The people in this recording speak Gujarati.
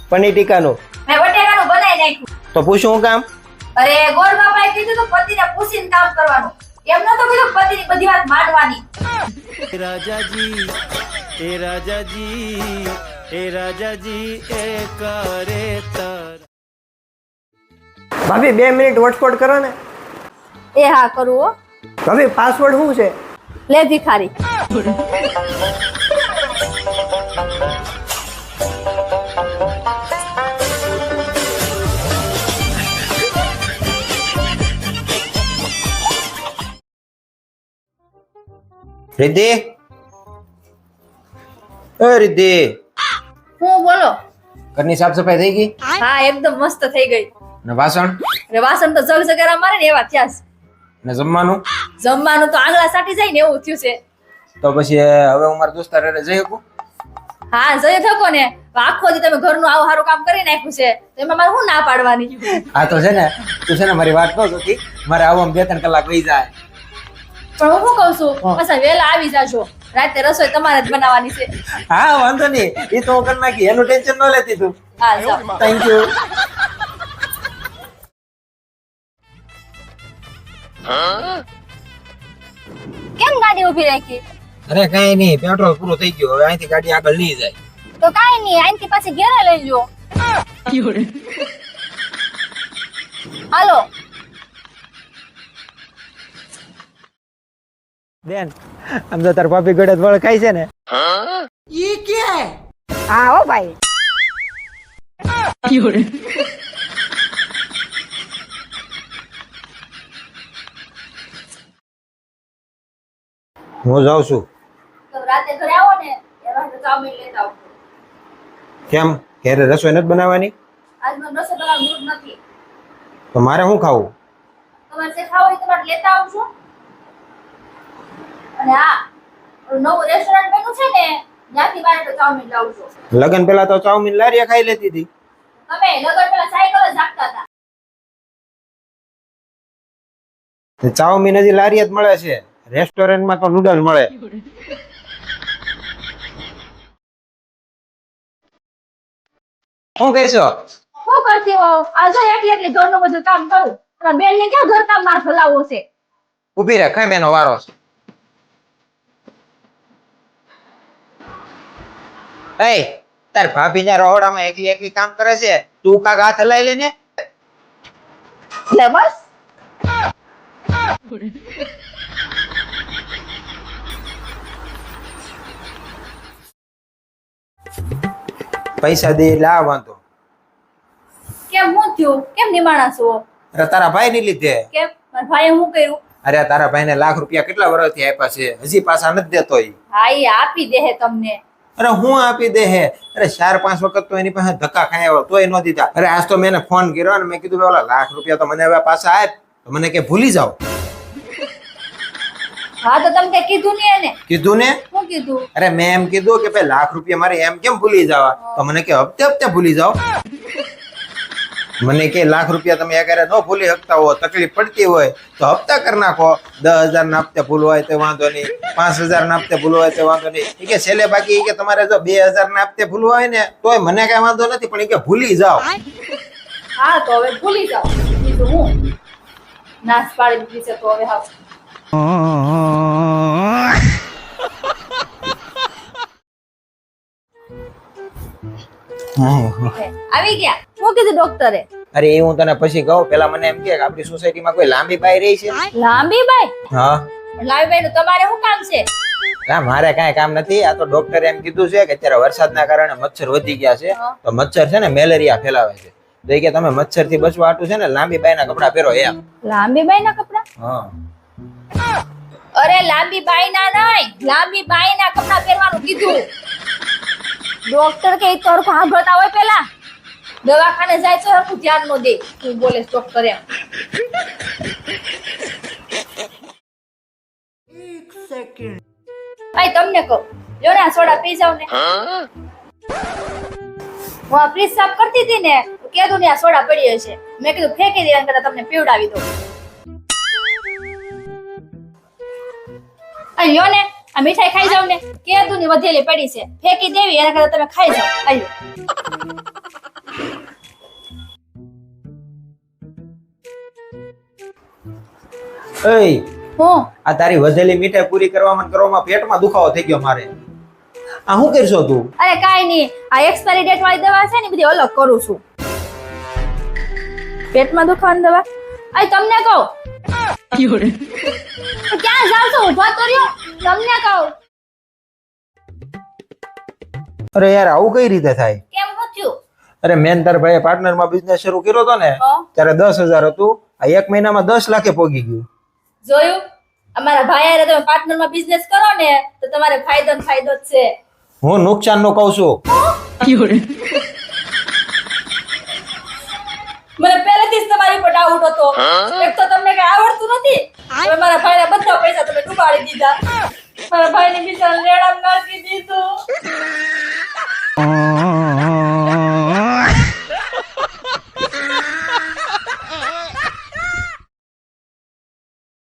પનીર ટીકાનું મેં બટેકાનું બનાવી નાખ્યું. તો પૂછું હું કામ? અરે ગોર બાપાએ કીધું તો પતિને પૂછીને કામ કરવાનું. એમ નતો કીધું પતિની બધી વાત માનવાની. राजा जी ए राजा जी ए राजा जी ए करे तर ભાભી 2 મિનિટ હોટસ્પોટ કરો ને. એ હા કરું હો. ભાભી પાસવર્ડ શું છે? લે ભિખારી. રિદ્ધિ, એ રિદ્ધિ, હું બોલો. ઘરની સાફ સફાઈ થઈ ગઈ? હા એકદમ મસ્ત થઈ ગઈ. ને વાસણ અરે વાસણ તો જગજગારા મારે ને એવા થયા છે. ને જમવાનું? જમવાનું તો આંગળા સાટી જાય ને એવું થયું છે. તો પછી હવે હું મારા દોસ્તાર હારે જઈ શકું? હા જઈ થકો ને. આખો દી તમે ઘરનું આવું સારું કામ કરી નાખ્યું છે તો એમાં મારે શું ના પાડવાની? હા તો છે ને, તું છે ને મારી વાત ન જોતી, મારે આવવામાં 2-3 કલાક વહી જાય. પણ હું શું કઉ છું પાછા વેલા આવી જાજો. રાતે રસોઈ તમારે જ બનાવવાની છે. હા વાંધો નહીં, એ તો હું કરી નાખી, એનું ટેન્શન ન લેતી તું. હા જાઓ. Thank you. કેમ ગાડી ઊભી રાખી? અરે કઈ નહીં, પેટ્રોલ પૂરું થઈ ગયું, હવે અહીંથી ગાડી આગળ નહીં જાય. તો કાઈ નહીં, અહીંથી પાછી ઘેરે લઈ લો. હાલો. બેન, આમ તો તાર ભાભી ગળે વળ ખાય છે ને? હા હો ભાઈ. હું જાઉં છું. તો રાતે ઘરે આવો ને એવા તો ચાઉમીન લેતા આવજો. કેમ, ઘરે રસોઈ નથી બનાવવાની? આજ મને રસોઈ બનાવવાનું મૂડ નથી. તો મારે શું ખાવું? તમારે જે ખાવું હોય તમારે લેતા આવજો. અને હા ઓલું નવું રેસ્ટોરન્ટ બન્યું છે ને ત્યાંથી મારે તો ચાઉમીન લાવજો. લગન પેલા તો ચાઉમીન લારીએ ખાઈ લેતી હતી. તમે લગન પેલા સાયકલ જ હાંકતા હતા. ચાઉમીન હજી લારીએ જ મળે છે, રેસ્ટોરન્ટમાં તો નૂડલ મળે. શું કહેશો? શું કરતી હોવ? આ જો એકલી ઘરનું બધું કામ કરું. અને બેનને ક્યાં ઘર કામ માર ફલાવવું છે? ઉભી રહે, કઈ બેનો વારો છે? એ તાર ભાભી ના રહોડામાં એકલી કામ કરે છે, તું કાક હાથ હલાઈ લે ને. લે બસ. પૈસા દે એટલે આ વાંધો. કેમ હું થયું? કેમ નિમાણા છો? અરે તારા ભાઈ ની લીધે. કેમ મારા ભાઈએ શું કર્યું? અરે તારા ભાઈ ને લાખ રૂપિયા કેટલા વર્ષથી આપ્યા છે, હજી પાછા નથી દેતો ઈ. હા એ આપી દે તમને. અરે હું આપી દે હે? અરે 4-5 વખત તો એની પાસે ધક્કા ખાઈ આવ્યો તોય ન દીધા. અરે આજ તો મેં એને ફોન કર્યો ને મેં કીધું ઓલા લાખ રૂપિયા તો મને હવે પાછા આપ, તો મને કે ભૂલી જાઓ. હા તો તમે કઈ કીધું નહીં એને? કીધું ને. શું કીધું? અરે મેં એમ કીધું કે ભાઈ લાખ રૂપિયા મારે એમ કેમ ભૂલી જવા, તો મને કે હપ્તે હપ્તે ભૂલી જાઓ. મને કે લાખ રૂપિયા તમે અગર ન ભૂલી શકતા હો, તકલીફ પડતી હોય તો હપ્તા કરી નાખો. 10,000 ના હપ્તે ભૂલ હોય તો વાંધો નહીં, 5,000 ના હપ્તે ભૂલ હોય તો વાંધો નહીં. એ કે છેલ્લે બાકી એ કે તમારે જો 2,000 ના હપ્તે ભૂલ હોય ને તોય મને કઈ વાંધો નથી, પણ એ કે ભૂલી જાઓ. હા તો હવે ભૂલી જાઓ. બીજું હું નાશ પાડી દીધી છે તો હવે હા. આવી ગયા? શું કીધું ડોક્ટરે? અરે એ હું તને પછી કહું, પેલા મને એમ કે આપણી સોસાયટીમાં કોઈ લાંબી બાઈ રહી છે? લાંબી બાઈ? હા. લાંબી બાઈ નું તમારે શું કામ છે? ના મારે કાંઈ કામ નથી, આ તો ડોક્ટરે એમ કીધું છે કે અત્યારે વરસાદના કારણે મચ્છર વધી ગયા છે, તો મચ્છર છે ને મેલેરિયા ફેલાવે છે, તો એ કે તમે મચ્છર થી બચવા હાટુ છે ને લાંબી બાઈના કપડા પહેરો એમ. લાંબી બાઈ ના કપડા? હા. અરે લાંબી બાઈ ના નહીં, લાંબી બાઈ ના કપડા પહેરવાનું કીધું. ડોક્ટર કે તો સાંભળતા હોય પેલા દવાખાને જાય તો હરખું ધ્યાન નો દે. તું બોલે ડોક્ટર એમ. ભાઈ તમને કહું, જો ને આ સોડા પી જાવ ને. હું આ ફ્રીજ સાફ કરતી હતી ને કીધું ને આ સોડા પડી હશે, મેં કીધું ફેંકી દેવા કરતા તમને પીવડાવી દઉં. લ્યો ને આ મીઠાઈ ખાઈ જાવ ને કેદું ની વધેલી પડી છે ફેંકી દેવી એના કરતા તમે ખાઈ જાવ આલ્યો એય હું આ તારી વધેલી મીઠાઈ પૂરી કરવામાં ને કરવામાં પેટમાં દુખાવો થઈ ગયો મારે આ શું કરશો તું અરે કાઈ નહીં આ એક્સપાયરી ડેટ વાળી દવા છે ને બધી અલગ કરું છું પેટમાં દુખવાની દવા આ તમને કહું ક્યાં જાવ છો ઊભા તો રહ્યો તમને કહું અરે યાર આવું કઈ રીતે થાય કેમ હું થયું અરે મેન તાર ભાઈ પાર્ટનર માં બિઝનેસ શરૂ કર્યો હતો ને ત્યારે 10,000 હતું આ એક મહિનામાં 10 લાખે પોગી ગયું જોયું અમારા ભાઈ હારે તમે પાર્ટનર માં બિઝનેસ કરો ને તો તમારે ફાયદો ને ફાયદો જ છે હું નુકસાન નું કઉ છું મને પહેલેથી જ તમારી ઉપર ડાઉટ હતો એક તો તમને કઈ આવડતું નથી હવે મારા ભાઈના બધા પૈસા તમે ડૂબાડી દીધા મારા ભાઈને બિચારા લેણામ નાખી દીધું